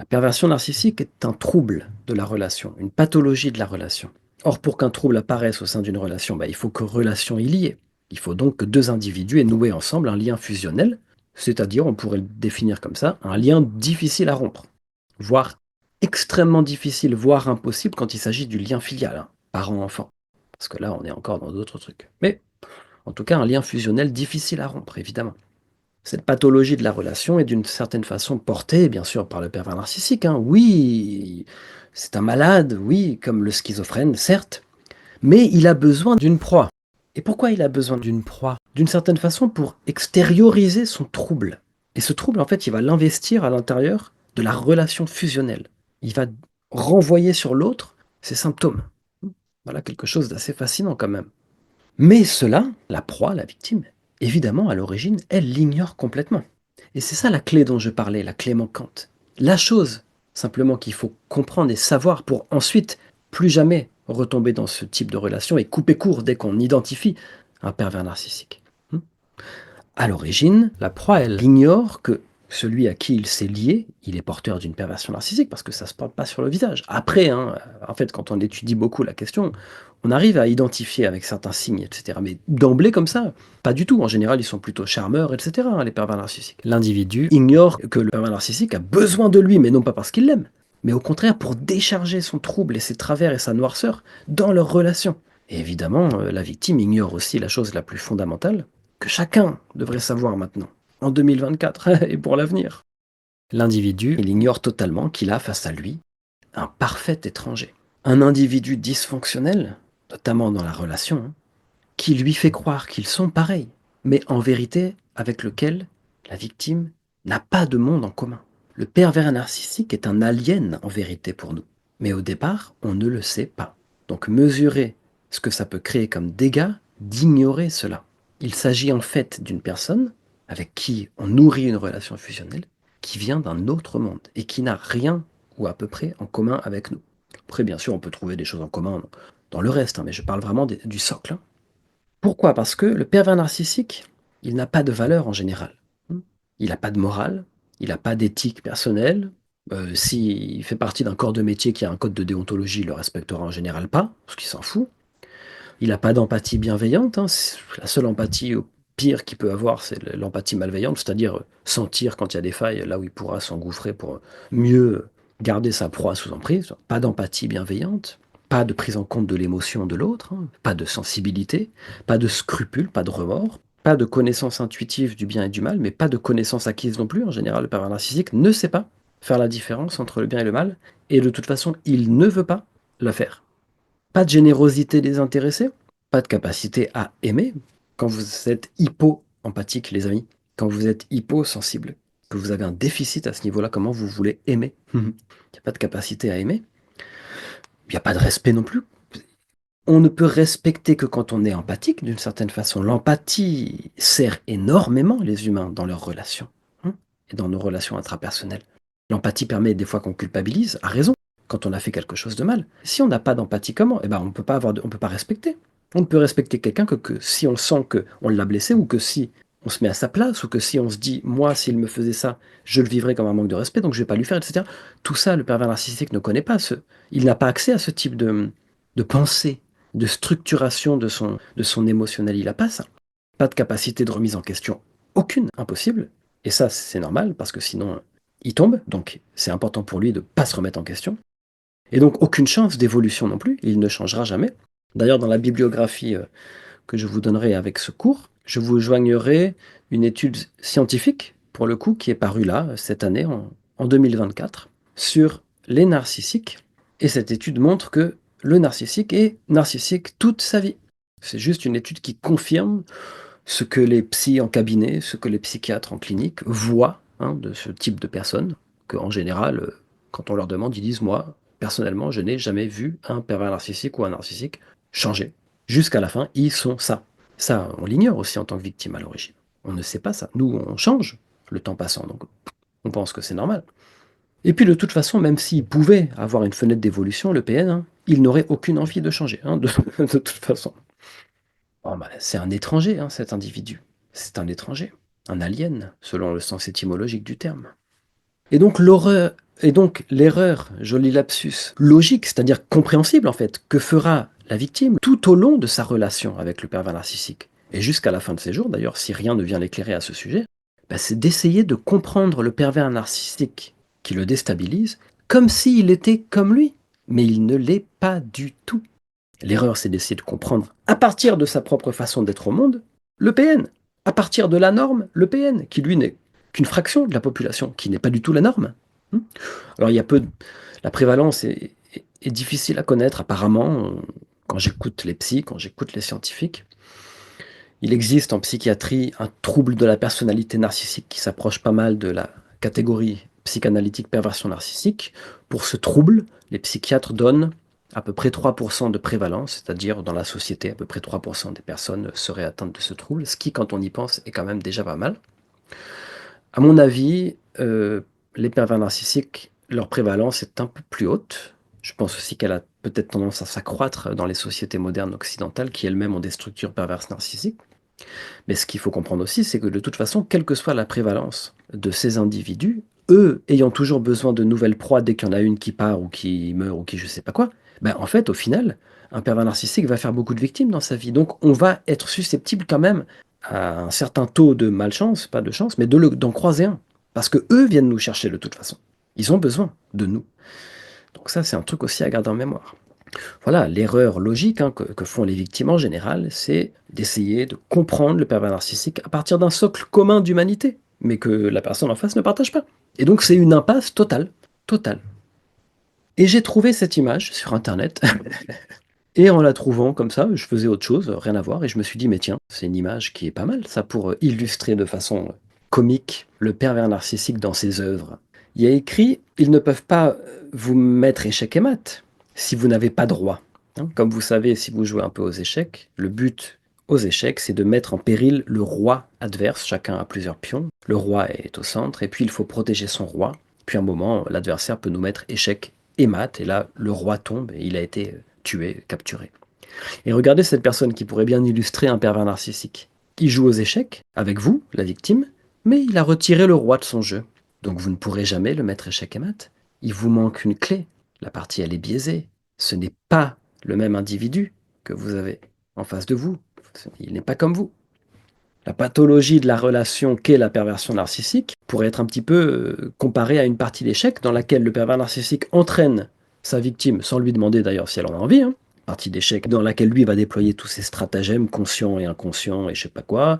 Perversion narcissique est un trouble de la relation, une pathologie de la relation. Or, pour qu'un trouble apparaisse au sein d'une relation, il faut que relation il y ait. Il faut donc que deux individus aient noué ensemble un lien fusionnel, c'est-à-dire, on pourrait le définir comme ça, un lien difficile à rompre, voire extrêmement difficile, voire impossible quand il s'agit du lien filial, hein, parent-enfant. Parce que là, on est encore dans d'autres trucs. Mais, en tout cas, un lien fusionnel difficile à rompre, évidemment. Cette pathologie de la relation est d'une certaine façon portée, bien sûr, par le pervers narcissique, hein. Oui, c'est un malade, oui, comme le schizophrène, certes, mais il a besoin d'une proie. Et pourquoi il a besoin d'une proie? D'une certaine façon, pour extérioriser son trouble. Et ce trouble, en fait, il va l'investir à l'intérieur de la relation fusionnelle. Il va renvoyer sur l'autre ses symptômes. Voilà quelque chose d'assez fascinant quand même. Mais cela, la proie, la victime, évidemment, à l'origine, elle l'ignore complètement. Et c'est ça la clé dont je parlais, la clé manquante. La chose, simplement, qu'il faut comprendre et savoir pour ensuite plus jamais retomber dans ce type de relation et couper court dès qu'on identifie un pervers narcissique. À l'origine, la proie, elle ignore que celui à qui il s'est lié, il est porteur d'une perversion narcissique parce que ça se porte pas sur le visage. Après, hein, en fait, quand on étudie beaucoup la question, on arrive à identifier avec certains signes, etc. Mais d'emblée comme ça, pas du tout. En général, ils sont plutôt charmeurs, etc., hein, les pervers narcissiques. L'individu ignore que le pervers narcissique a besoin de lui, mais non pas parce qu'il l'aime, mais au contraire pour décharger son trouble et ses travers et sa noirceur dans leur relation. Et évidemment, la victime ignore aussi la chose la plus fondamentale, que chacun devrait savoir maintenant, en 2024 et pour l'avenir. L'individu, il ignore totalement qu'il a face à lui un parfait étranger. Un individu dysfonctionnel, notamment dans la relation, hein, qui lui fait croire qu'ils sont pareils, mais en vérité avec lequel la victime n'a pas de monde en commun. Le pervers narcissique est un alien en vérité pour nous, mais au départ, on ne le sait pas. Donc mesurer ce que ça peut créer comme dégâts d'ignorer cela. Il s'agit en fait d'une personne avec qui on nourrit une relation fusionnelle qui vient d'un autre monde et qui n'a rien ou à peu près en commun avec nous. Après, bien sûr, on peut trouver des choses en commun dans le reste, hein, mais je parle vraiment du socle, hein. Pourquoi? Parce que le pervers narcissique, il n'a pas de valeur en général. Il n'a pas de morale, il n'a pas d'éthique personnelle. S'il fait partie d'un corps de métier qui a un code de déontologie, il le respectera en général pas, parce qu'il s'en fout. Il n'a pas d'empathie bienveillante, hein. La seule empathie au pire qu'il peut avoir, c'est l'empathie malveillante, c'est-à-dire sentir quand il y a des failles, là où il pourra s'engouffrer pour mieux garder sa proie sous emprise. Pas d'empathie bienveillante, pas de prise en compte de l'émotion de l'autre, hein, pas de sensibilité, pas de scrupule, pas de remords, pas de connaissance intuitive du bien et du mal, mais pas de connaissance acquise non plus. En général, le pervers narcissique ne sait pas faire la différence entre le bien et le mal, et de toute façon, il ne veut pas la faire. Pas de générosité désintéressée, pas de capacité à aimer. Quand vous êtes hypo-empathique, les amis, quand vous êtes hypo-sensible, que vous avez un déficit à ce niveau-là, comment vous voulez aimer? Il n'y a pas de capacité à aimer. Il n'y a pas de respect non plus. On ne peut respecter que quand on est empathique, d'une certaine façon. L'empathie sert énormément les humains dans leurs relations, hein, et dans nos relations intrapersonnelles. L'empathie permet des fois qu'on culpabilise, à raison, quand on a fait quelque chose de mal. Si on n'a pas d'empathie, comment? On ne peut pas on peut pas respecter. On ne peut respecter quelqu'un que si on sent qu'on l'a blessé, ou que si on se met à sa place, ou que si on se dit, moi, s'il me faisait ça, je le vivrais comme un manque de respect, donc je ne vais pas lui faire, etc. Tout ça, le pervers narcissique ne connaît pas. Il n'a pas accès à ce type de pensée, de structuration de son émotionnel. Il n'a pas ça. Pas de capacité de remise en question. Aucune, impossible. Et ça, c'est normal, parce que sinon, il tombe. Donc, c'est important pour lui de ne pas se remettre en question. Et donc, aucune chance d'évolution non plus. Il ne changera jamais. D'ailleurs, dans la bibliographie que je vous donnerai avec ce cours, je vous joignerai une étude scientifique, pour le coup, qui est parue là, cette année, en 2024, sur les narcissiques. Et cette étude montre que le narcissique est narcissique toute sa vie. C'est juste une étude qui confirme ce que les psys en cabinet, ce que les psychiatres en clinique voient, hein, de ce type de personnes, qu'en général, quand on leur demande, ils disent, moi, personnellement, je n'ai jamais vu un pervers narcissique ou un narcissique changer. Jusqu'à la fin, ils sont ça. Ça, on l'ignore aussi en tant que victime à l'origine. On ne sait pas ça. Nous, on change le temps passant, donc on pense que c'est normal. Et puis de toute façon, même s'il pouvait avoir une fenêtre d'évolution, le PN, hein, il n'aurait aucune envie de changer, hein, de toute façon. Oh, c'est un étranger, hein, cet individu. C'est un étranger, un alien, selon le sens étymologique du terme. Et donc l'horreur Et donc, l'erreur, joli lapsus, logique, c'est-à-dire compréhensible en fait, que fera la victime tout au long de sa relation avec le pervers narcissique, et jusqu'à la fin de ses jours d'ailleurs, si rien ne vient l'éclairer à ce sujet, bah, c'est d'essayer de comprendre le pervers narcissique qui le déstabilise comme s'il était comme lui. Mais il ne l'est pas du tout. L'erreur, c'est d'essayer de comprendre, à partir de sa propre façon d'être au monde, le PN. À partir de la norme, le PN, qui lui n'est qu'une fraction de la population, qui n'est pas du tout la norme. Alors il y a peu, la prévalence est difficile à connaître apparemment. Quand j'écoute les psys, quand j'écoute les scientifiques, il existe en psychiatrie un trouble de la personnalité narcissique qui s'approche pas mal de la catégorie psychanalytique perversion narcissique. Pour ce trouble, les psychiatres donnent à peu près 3% de prévalence, c'est-à-dire dans la société, à peu près 3% des personnes seraient atteintes de ce trouble, ce qui, quand on y pense, est quand même déjà pas mal. À mon avis, les pervers narcissiques, leur prévalence est un peu plus haute. Je pense aussi qu'elle a peut-être tendance à s'accroître dans les sociétés modernes occidentales qui elles-mêmes ont des structures perverses narcissiques. Mais ce qu'il faut comprendre aussi, c'est que de toute façon, quelle que soit la prévalence de ces individus, eux ayant toujours besoin de nouvelles proies dès qu'il y en a une qui part ou qui meurt ou qui je sais pas quoi, ben en fait, au final, un pervers narcissique va faire beaucoup de victimes dans sa vie. Donc on va être susceptible quand même à un certain taux de malchance, pas de chance, mais d'en croiser un. Parce que eux viennent nous chercher de toute façon. Ils ont besoin de nous. Donc ça, c'est un truc aussi à garder en mémoire. Voilà, l'erreur logique que font les victimes en général, c'est d'essayer de comprendre le pervers narcissique à partir d'un socle commun d'humanité, mais que la personne en face ne partage pas. Et donc c'est une impasse totale, totale. Et j'ai trouvé cette image sur Internet, et en la trouvant comme ça, je faisais autre chose, rien à voir, et je me suis dit, mais tiens, c'est une image qui est pas mal, ça, pour illustrer de façon comique le pervers narcissique dans ses œuvres. Il y a écrit, ils ne peuvent pas vous mettre échec et mat si vous n'avez pas droit. Hein, comme vous savez, si vous jouez un peu aux échecs, le but aux échecs, c'est de mettre en péril le roi adverse. Chacun a plusieurs pions. Le roi est au centre, et puis il faut protéger son roi. Puis à un moment, l'adversaire peut nous mettre échec et mat, et là, le roi tombe et il a été tué, capturé. Et regardez cette personne qui pourrait bien illustrer un pervers narcissique. Il joue aux échecs, avec vous, la victime, mais il a retiré le roi de son jeu. Donc vous ne pourrez jamais le mettre échec et mat. Il vous manque une clé. La partie, elle est biaisée. Ce n'est pas le même individu que vous avez en face de vous. Il n'est pas comme vous. La pathologie de la relation qu'est la perversion narcissique pourrait être un petit peu comparée à une partie d'échec dans laquelle le pervers narcissique entraîne sa victime, sans lui demander d'ailleurs si elle en a envie, hein. Partie d'échec dans laquelle lui va déployer tous ses stratagèmes conscients et inconscients et je sais pas quoi,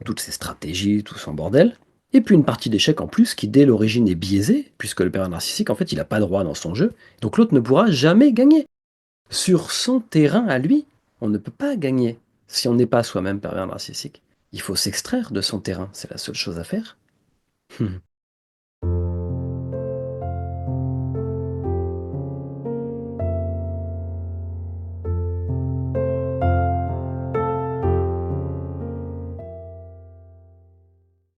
toutes ses stratégies, tout son bordel. Et puis une partie d'échec en plus qui dès l'origine est biaisée, puisque le pervers narcissique en fait il n'a pas droit dans son jeu, donc l'autre ne pourra jamais gagner. Sur son terrain à lui, on ne peut pas gagner si on n'est pas soi-même pervers narcissique. Il faut s'extraire de son terrain, c'est la seule chose à faire.